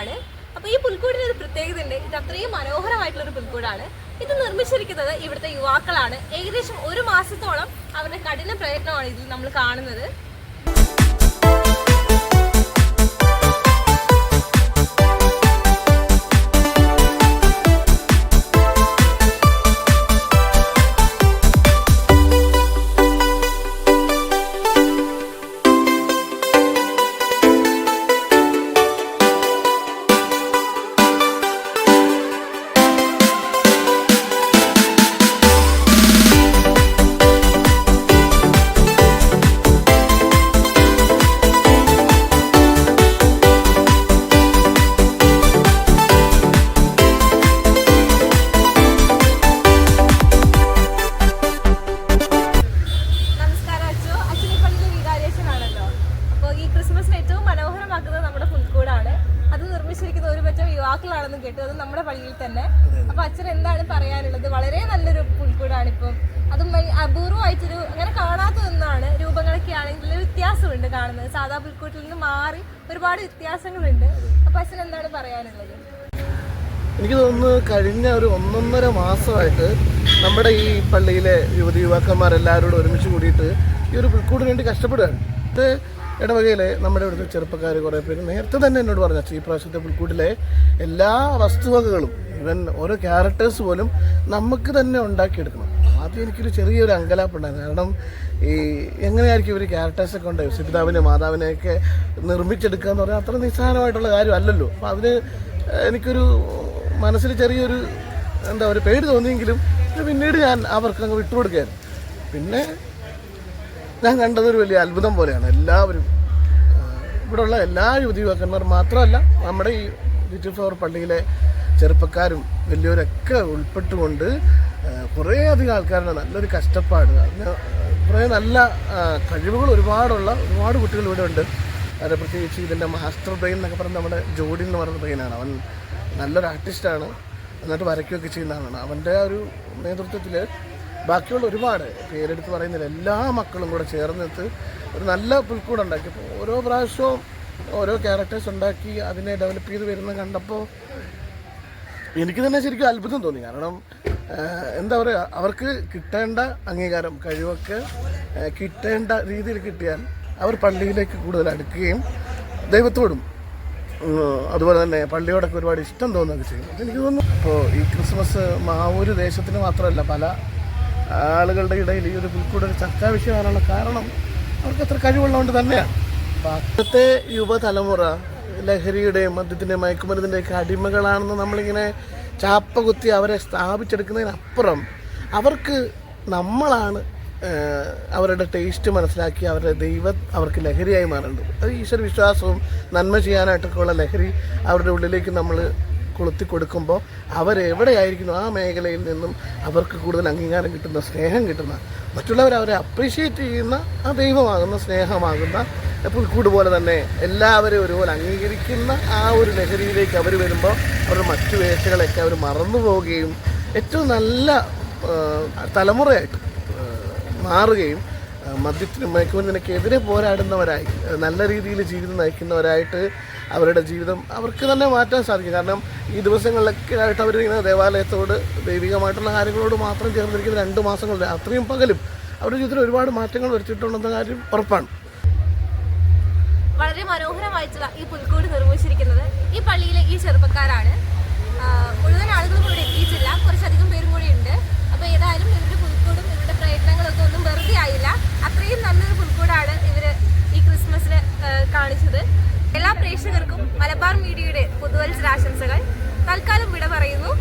പുൽക്കൂടാണ്. അപ്പോൾ ഈ പുൽക്കൂടിന് ഒരു പ്രത്യേകത ഉണ്ട്. ഇത് അത്രയും മനോഹരമായിട്ടുള്ള ഒരു പുൽക്കൂടാണ്. ഇത് നിർമ്മിച്ചിരിക്കുന്നത് ഇവിടുത്തെ യുവാക്കളാണ്. ഏകദേശം 1 മാസത്തോളം അവരുടെ കഠിന പ്രയത്നമാണ് ഇതിൽ നമ്മൾ കാണുന്നത്. നമ്മുടെ പുൽക്കൂടാണ്. അത് നിർമ്മിച്ചിരിക്കുന്ന ഒരു പറ്റം യുവാക്കളാണെന്ന് കേട്ടു. അത് നമ്മുടെ പള്ളിയിൽ തന്നെ. അപ്പൊ അച്ഛൻ എന്താണ് പറയാനുള്ളത്? വളരെ നല്ലൊരു പുൽക്കൂടാണ്. ഇപ്പം അതും അപൂർവമായിട്ടൊരു അങ്ങനെ കാണാത്ത ഒന്നാണ്. രൂപങ്ങളൊക്കെ ആണെങ്കിൽ വ്യത്യാസമുണ്ട് കാണുന്നത്. സാധാ പുൽക്കൂട്ടിൽ നിന്ന് മാറി ഒരുപാട് വ്യത്യാസങ്ങളുണ്ട്. അപ്പൊ അച്ഛൻ എന്താണ് പറയാനുള്ളത്? എനിക്ക് തോന്നുന്നു കഴിഞ്ഞ ഒരു 1.5 മാസമായിട്ട് നമ്മുടെ ഈ പള്ളിയിലെ യുവാക്കന്മാരെല്ലാവരോടും ഒരുമിച്ച് കൂടിയിട്ട് ഈ ഒരു പുൽക്കൂടിന് വേണ്ടി കഷ്ടപ്പെടുകയാണ്. ഇത് ഇടവകയിലെ നമ്മുടെ ഇവിടുത്തെ ചെറുപ്പക്കാർ കുറേ പേര് നേരത്തെ തന്നെ എന്നോട് പറഞ്ഞു, ഈ പ്രാവശ്യത്തെ പുൽക്കൂട്ടിലെ എല്ലാ വസ്തുവകകളും ഈവൻ ഓരോ ക്യാരക്ടേഴ്സ് പോലും നമുക്ക് തന്നെ ഉണ്ടാക്കിയെടുക്കണം. ആദ്യം എനിക്കൊരു ചെറിയൊരു അങ്കലാപ്പുണ്ടായിരുന്നു. കാരണം ഈ എങ്ങനെയായിരിക്കും ഇവർ ക്യാരക്ടേഴ്സൊക്കെ ഉണ്ട് പിതാവിനെ മാതാവിനെയൊക്കെ നിർമ്മിച്ചെടുക്കുക എന്ന് പറഞ്ഞാൽ അത്ര നിസ്സാരമായിട്ടുള്ള കാര്യമല്ലല്ലോ. അപ്പോൾ അതിന് എനിക്കൊരു മനസ്സിൽ ചെറിയൊരു ഒരു പേടി തോന്നിയെങ്കിലും പിന്നീട് ഞാൻ അവർക്കങ്ങ് വിട്ടുകൊടുക്കുകയായിരുന്നു. പിന്നെ ഞാൻ കണ്ടതൊരു വലിയ അത്ഭുതം പോലെയാണ്. എല്ലാവരും ഇവിടെയുള്ള എല്ലാ യുവതിയുവാക്കന്മാർ മാത്രമല്ല, നമ്മുടെ ഈ ലിറ്റിൽ ഫ്ലവർ പള്ളിയിലെ ചെറുപ്പക്കാരും വലിയവരൊക്കെ ഉൾപ്പെട്ടുകൊണ്ട് കുറേ അധികം ആൾക്കാരുടെ നല്ലൊരു കഷ്ടപ്പാട്, അതിന് കുറേ നല്ല കഴിവുകൾ ഒരുപാട് കുട്ടികൾ ഇവിടെ ഉണ്ട്. അത് പ്രത്യേകിച്ച് ഇതിൻ്റെ മാസ്റ്റർ ബ്രെയിൻ എന്നൊക്കെ പറഞ്ഞ് നമ്മുടെ ജോഡി എന്ന് പറയുന്ന ബ്രെയിനാണ്. അവൻ നല്ലൊരു ആർട്ടിസ്റ്റാണ്, എന്നിട്ട് വരയ്ക്കുകയൊക്കെ ചെയ്യുന്നതാണ്. അവൻ്റെ ഒരു നേതൃത്വത്തിൽ ബാക്കിയുള്ള ഒരുപാട് പേരെടുത്ത് പറയുന്നില്ല, എല്ലാ മക്കളും കൂടെ ചേർന്നിട്ട് ഒരു നല്ല പുൽക്കൂടുണ്ടാക്കി. അപ്പോൾ ഓരോ പ്രാവശ്യവും ഓരോ ക്യാരക്ടേഴ്സ് ഉണ്ടാക്കി അതിനെ ഡെവലപ്പ് ചെയ്ത് വരുന്നത് കണ്ടപ്പോൾ എനിക്ക് തന്നെ ശരിക്കും അത്ഭുതം തോന്നി. കാരണം എന്താ പറയുക, അവർക്ക് കിട്ടേണ്ട അംഗീകാരം, കഴിവൊക്കെ കിട്ടേണ്ട രീതിയിൽ കിട്ടിയാൽ അവർ പള്ളിയിലേക്ക് കൂടുതൽ അടുക്കുകയും ദൈവത്തോടും അതുപോലെ തന്നെ പള്ളിയോടൊക്കെ ഒരുപാട് ഇഷ്ടം തോന്നുകയൊക്കെ ചെയ്യും. അതെനിക്ക് തോന്നുന്നു ഇപ്പോൾ ഈ ക്രിസ്മസ് ഒരു ദേശത്തിന് മാത്രമല്ല, പല ആളുകളുടെ ഇടയിൽ ഈ ഒരു പുൽക്കൂട് ഒരു ചർച്ചാ വിഷയമാകാനുള്ള കാരണം അവർക്ക് അത്ര കഴിവുള്ളതുകൊണ്ട് തന്നെയാണ്. അപ്പം അന്നത്തെ യുവതലമുറ ലഹരിയുടെയും മദ്യത്തിൻ്റെയും മയക്കുമരുന്നിൻ്റെയൊക്കെ അടിമകളാണെന്ന് നമ്മളിങ്ങനെ ചാപ്പ കുത്തി അവരെ സ്ഥാപിച്ചെടുക്കുന്നതിനപ്പുറം അവർക്ക് നമ്മളാണ് അവരുടെ ടേസ്റ്റ് മനസ്സിലാക്കി അവരുടെ ദൈവം അവർക്ക് ലഹരിയായി മാറേണ്ടത്. അത് ഈശ്വര വിശ്വാസവും നന്മ ചെയ്യാനായിട്ടൊക്കെ ഉള്ള ലഹരി അവരുടെ ഉള്ളിലേക്ക് നമ്മൾ കൊളുത്തി കൊടുക്കുമ്പോൾ അവരെവിടെയായിരിക്കുന്നു ആ മേഖലയിൽ നിന്നും അവർക്ക് കൂടുതൽ അംഗീകാരം കിട്ടുന്ന, സ്നേഹം കിട്ടുന്ന, മറ്റുള്ളവരെ അപ്രീഷിയേറ്റ് ചെയ്യുന്ന ആ ദൈവമാകുന്ന, സ്നേഹമാകുന്ന പുൽക്കൂട് പോലെ തന്നെ എല്ലാവരെയും ഒരുപോലെ അംഗീകരിക്കുന്ന ആ ഒരു ലഹരിയിലേക്ക് അവർ വരുമ്പോൾ അവരുടെ മറ്റു വേഷകളൊക്കെ അവർ മറന്നു പോവുകയും ഏറ്റവും നല്ല തലമുറയായിട്ട് മാറുകയും മദ്യത്തിനും മയക്കുമരുന്നിനൊക്കെ എതിരെ പോരാടുന്നവരായി നല്ല രീതിയിൽ ജീവിതം നയിക്കുന്നവരായിട്ട് അവരുടെ ജീവിതം അവർക്ക് തന്നെ മാറ്റാൻ സാധിക്കും. കാരണം ഈ ദിവസങ്ങളിലൊക്കെ ആയിട്ട് അവരിങ്ങനെ ദേവാലയത്തോട് ദൈവികമായിട്ടുള്ള കാര്യങ്ങളോട് മാത്രം ചേർന്നിരിക്കുന്ന 2 മാസങ്ങൾ രാത്രിയും പകലും അവരുടെ ജീവിതത്തിൽ ഒരുപാട് മാറ്റങ്ങൾ വരുത്തിയിട്ടുണ്ടെന്ന കാര്യം ഉറപ്പാണ്. വളരെ മനോഹരമായിട്ടുള്ള ഈ പുൽക്കൂട് നിർമ്മിച്ചിരിക്കുന്നത് ഈ പള്ളിയിലെ ഈ ചെറുപ്പക്കാരാണ്. മുഴുവൻ ആളുകളും ഇവിടെ എത്തിയിട്ടില്ല, കുറച്ചധികം പേരും കൂടി ഉണ്ട്. അപ്പോൾ ഏതായാലും ഇവരുടെ പുൽക്കൂടും ഇവരുടെ പ്രയത്നങ്ങളൊക്കെ ഒന്നും വെറുതെ ആയില്ല. അത്രയും നല്ലൊരു പുൽക്കൂടാണ് ഇവർ ഈ ക്രിസ്മസിന് കാണിച്ചത്. എല്ലാ പ്രേക്ഷകർക്കും മലബാർ മീഡിയയുടെ പുതുവത്സരാശംസകൾ. തൽക്കാലം വിട പറയുന്നു.